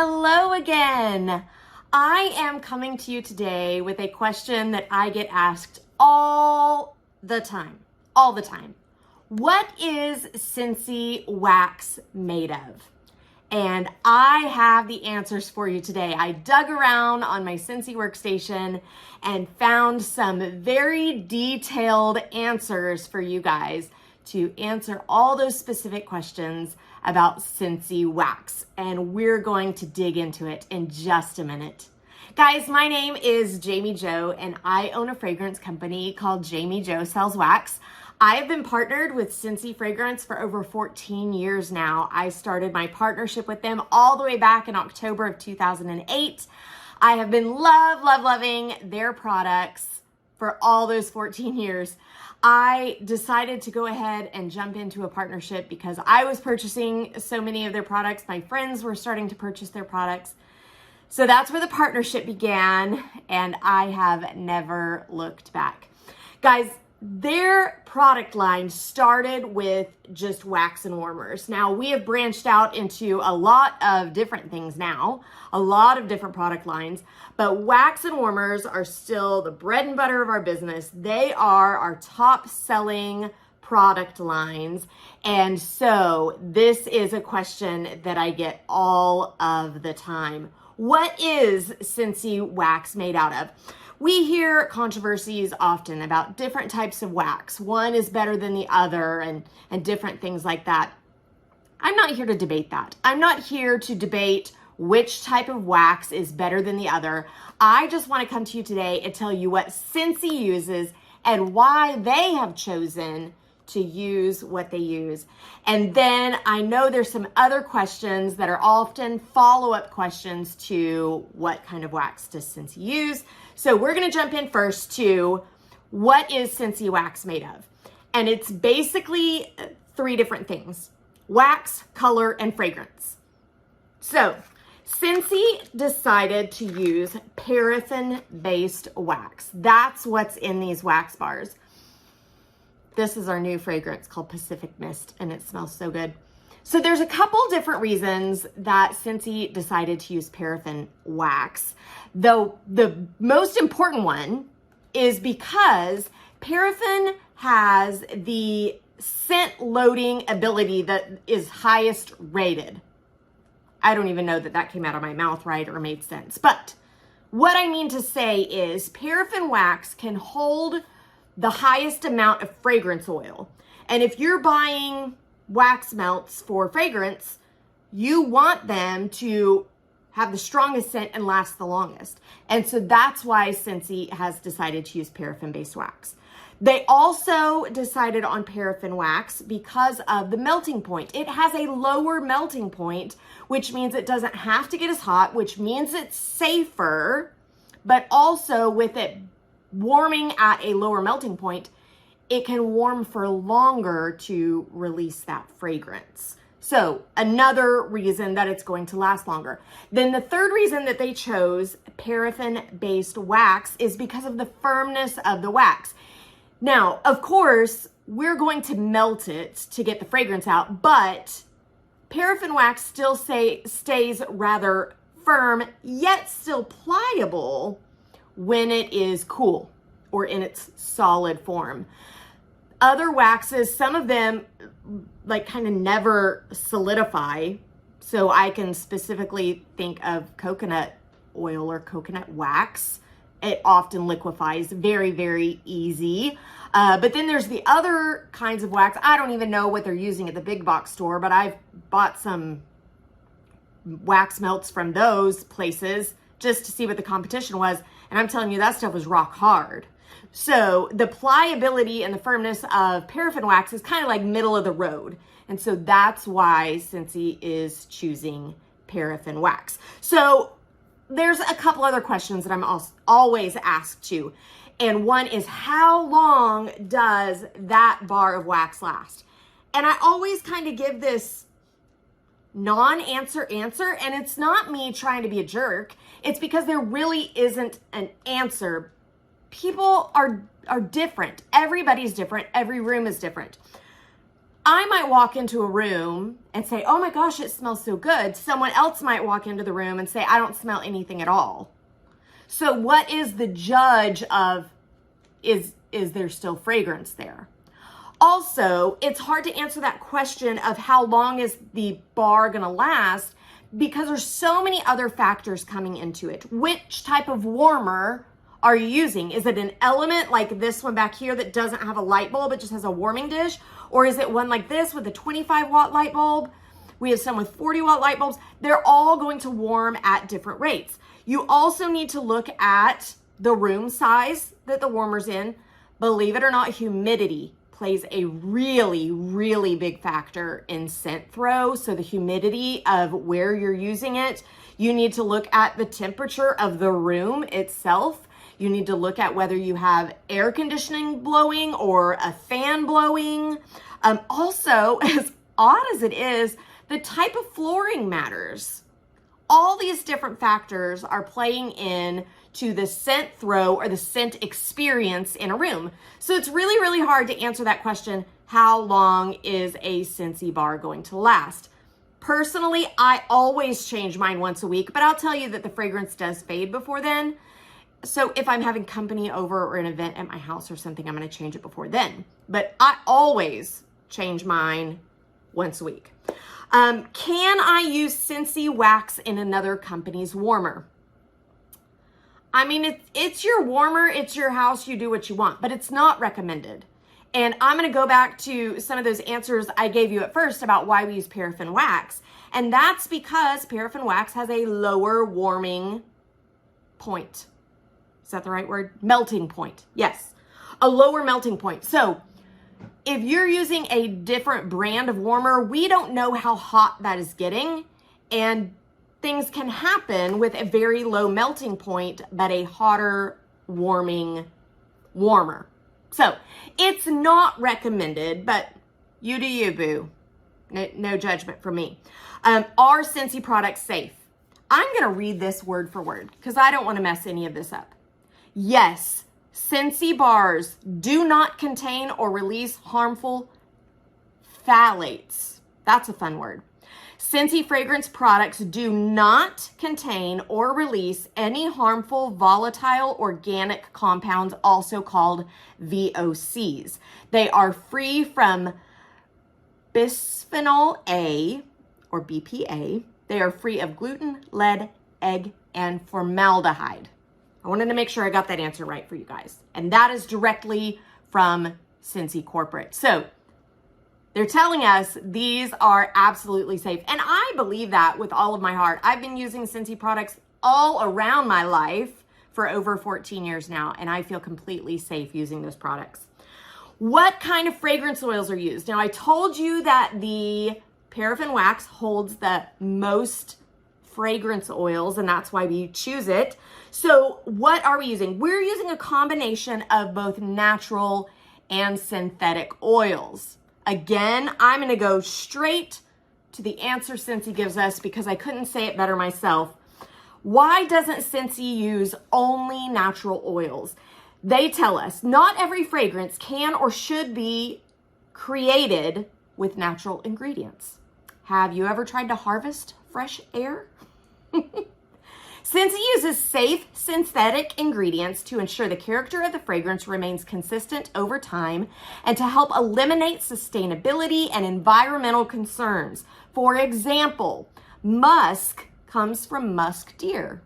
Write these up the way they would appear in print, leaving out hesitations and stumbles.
Hello again. I am coming to you today with a question that I get asked all the time. What is Scentsy wax made of? And I have the answers for you today. I dug around on my Scentsy workstation and found some very detailed answers for you guys to answer all those specific questions about Scentsy wax. And we're going to dig into it in just a minute. Guys, my name is Jami Jo, and I own a fragrance company called Jami Jo Sells Wax. I have been partnered with Scentsy Fragrance for over 14 years now. I started my partnership with them all the way back in October of 2008. I have been loving their products for all those 14 years. I decided to go ahead and jump into a partnership because I was purchasing so many of their products. My friends were starting to purchase their products. So that's where the partnership began, and I have never looked back. Guys, their product line started with just wax and warmers. Now, we have branched out into a lot of different things now, a lot of different product lines, but wax and warmers are still the bread and butter of our business. They are our top selling product lines. And so this is a question that I get all of the time. What is Scentsy wax made out of? We hear controversies often about different types of wax. One is better than the other and different things like that. I'm not here to debate that. I'm not here to debate which type of wax is better than the other. I just want to come to you today and tell you what Scentsy uses and why they have chosen to use what they use. And then I know there's some other questions that are often follow-up questions to what kind of wax does Scentsy use. So we're going to jump in first to what is Scentsy wax made of? And it's basically three different things: wax, color, and fragrance. So Scentsy decided to use paraffin-based wax. That's what's in these wax bars. This is our new fragrance called Pacific Mist, and it smells so good. So there's a couple different reasons that Scentsy decided to use paraffin wax, though the most important one is because paraffin has the scent loading ability that is highest rated. I don't even know that that came out of my mouth right or made sense, but what I mean to say is paraffin wax can hold the highest amount of fragrance oil. And if you're buying WaxMelts for fragrance, you want them to have the strongest scent and last the longest. And so that's why Scentsy has decided to use paraffin-based wax. They also decided on paraffin wax because of the melting point. It has a lower melting point, which means it doesn't have to get as hot, which means it's safer, but also with it warming at a lower melting point, it can warm for longer to release that fragrance. So another reason that it's going to last longer. Then the third reason that they chose paraffin-based wax is because of the firmness of the wax. Now, of course, we're going to melt it to get the fragrance out, but paraffin wax still stays rather firm, yet still pliable when it is cool or in its solid form. Other waxes, some of them like kind of never solidify. So I can specifically think of coconut oil or coconut wax. It often liquefies very easy. But then there's the other kinds of wax. I don't even know what they're using at the big box store, but I've bought some wax melts from those places just to see what the competition was. And I'm telling you, that stuff was rock hard. So the pliability and the firmness of paraffin wax is kind of like middle of the road. And so that's why Scentsy is choosing paraffin wax. So there's a couple other questions that I'm always asked too. And one is, how long does that bar of wax last? And I always kind of give this non-answer answer, and it's not me trying to be a jerk. It's because there really isn't an answer. People are different. Everybody's different. Every room is different. I might walk into a room and say, oh my gosh, it smells so good. Someone else might walk into the room and say, I don't smell anything at all. So what is the judge of, is there still fragrance there? Also, it's hard to answer that question of how long is the bar gonna last because there's so many other factors coming into it. Which type of warmer are you using? Is it an element like this one back here that doesn't have a light bulb, it just has a warming dish? Or is it one like this with a 25-watt light bulb? We have some with 40-watt light bulbs. They're all going to warm at different rates. You also need to look at the room size that the warmer's in. Believe it or not, humidity plays a really, really big factor in scent throw. So the humidity of where you're using it, you need to look at the temperature of the room itself. You need to look at whether you have air conditioning blowing or a fan blowing. Also, as odd as it is, the type of flooring matters. All these different factors are playing in to the scent throw or the scent experience in a room. So it's really, really hard to answer that question, how long is a Scentsy bar going to last? Personally, I always change mine once a week, but I'll tell you that the fragrance does fade before then. So if I'm having company over or an event at my house or something, I'm going to change it before then. But I always change mine once a week. Can I use Scentsy wax in another company's warmer? I mean, it's your warmer, it's your house, you do what you want, but it's not recommended. And I'm going to go back to some of those answers I gave you at first about why we use paraffin wax. And that's because paraffin wax has a lower warming point. Is that the right word? Melting point. Yes, a lower melting point. So if you're using a different brand of warmer, we don't know how hot that is getting. And things can happen with a very low melting point, but a hotter warming warmer. So it's not recommended, but you do you, boo. No judgment from me. Are Scentsy products safe? I'm going to read this word for word because I don't want to mess any of this up. Yes, Scentsy bars do not contain or release harmful phthalates. That's a fun word. Scentsy fragrance products do not contain or release any harmful volatile organic compounds, also called VOCs. They are free from bisphenol A or BPA. They are free of gluten, lead, egg, and formaldehyde. I wanted to make sure I got that answer right for you guys. And that is directly from Scentsy Corporate. So they're telling us these are absolutely safe. And I believe that with all of my heart. I've been using Scentsy products all around my life for over 14 years now, and I feel completely safe using those products. What kind of fragrance oils are used? Now, I told you that the paraffin wax holds the most fragrance oils, and that's why we choose it. So what are we using? We're using a combination of both natural and synthetic oils. Again, I'm going to go straight to the answer Scentsy gives us because I couldn't say it better myself. Why doesn't Scentsy use only natural oils? They tell us not every fragrance can or should be created with natural ingredients. Have you ever tried to harvest fresh air? Scentsy uses safe synthetic ingredients to ensure the character of the fragrance remains consistent over time and to help eliminate sustainability and environmental concerns. For example, musk comes from musk deer.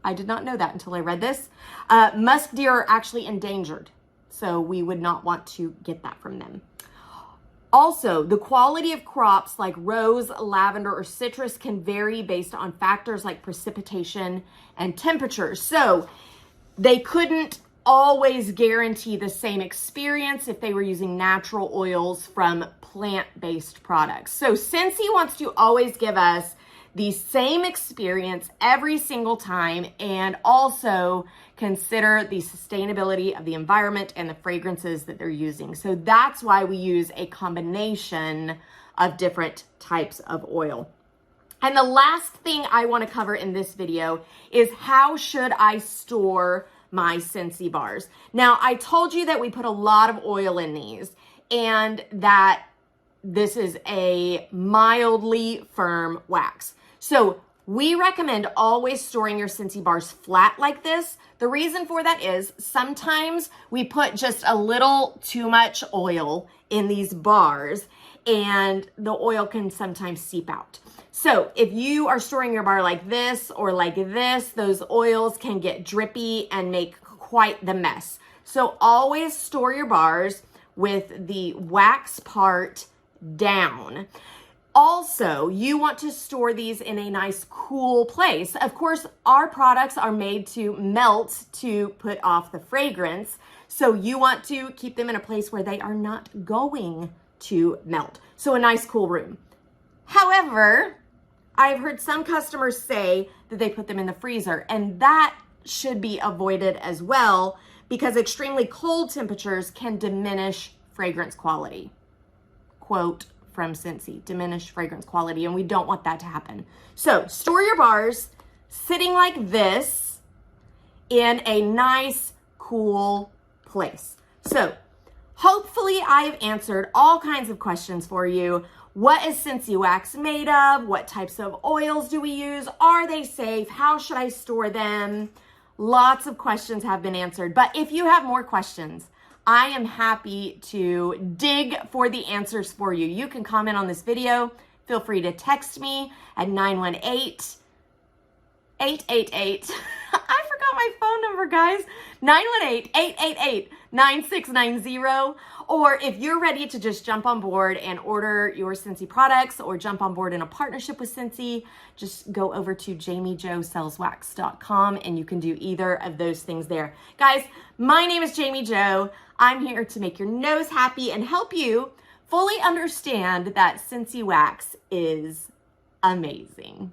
I did not know that until I read this. Musk deer are actually endangered, so we would not want to get that from them. Also, the quality of crops like rose, lavender, or citrus can vary based on factors like precipitation and temperature. So they couldn't always guarantee the same experience if they were using natural oils from plant-based products. So Scentsy wants to always give us the same experience every single time and also consider the sustainability of the environment and the fragrances that they're using. So that's why we use a combination of different types of oil. And the last thing I want to cover in this video is how should I store my Scentsy bars? Now, I told you that we put a lot of oil in these and that this is a mildly firm wax. So we recommend always storing your Scentsy bars flat like this. The reason for that is sometimes we put just a little too much oil in these bars and the oil can sometimes seep out. So if you are storing your bar like this or like this, those oils can get drippy and make quite the mess. So always store your bars with the wax part down. Also, you want to store these in a nice cool place. Of course, our products are made to melt to put off the fragrance. So you want to keep them in a place where they are not going to melt. So a nice cool room. However, I've heard some customers say that they put them in the freezer, and that should be avoided as well because extremely cold temperatures can diminish fragrance quality. Quote from Scentsy, diminish fragrance quality, and we don't want that to happen. So store your bars sitting like this in a nice, cool place. So hopefully I have answered all kinds of questions for you. What is Scentsy wax made of? What types of oils do we use? Are they safe? How should I store them? Lots of questions have been answered, but if you have more questions, I am happy to dig for the answers for you. You can comment on this video. Feel free to text me at 918-888. I forgot my phone number, guys. 918-888-9690. Or if you're ready to just jump on board and order your Scentsy products or jump on board in a partnership with Scentsy, just go over to JamiJoSellsWax.com and you can do either of those things there. Guys, my name is Jami Jo. I'm here to make your nose happy and help you fully understand that Scentsy wax is amazing.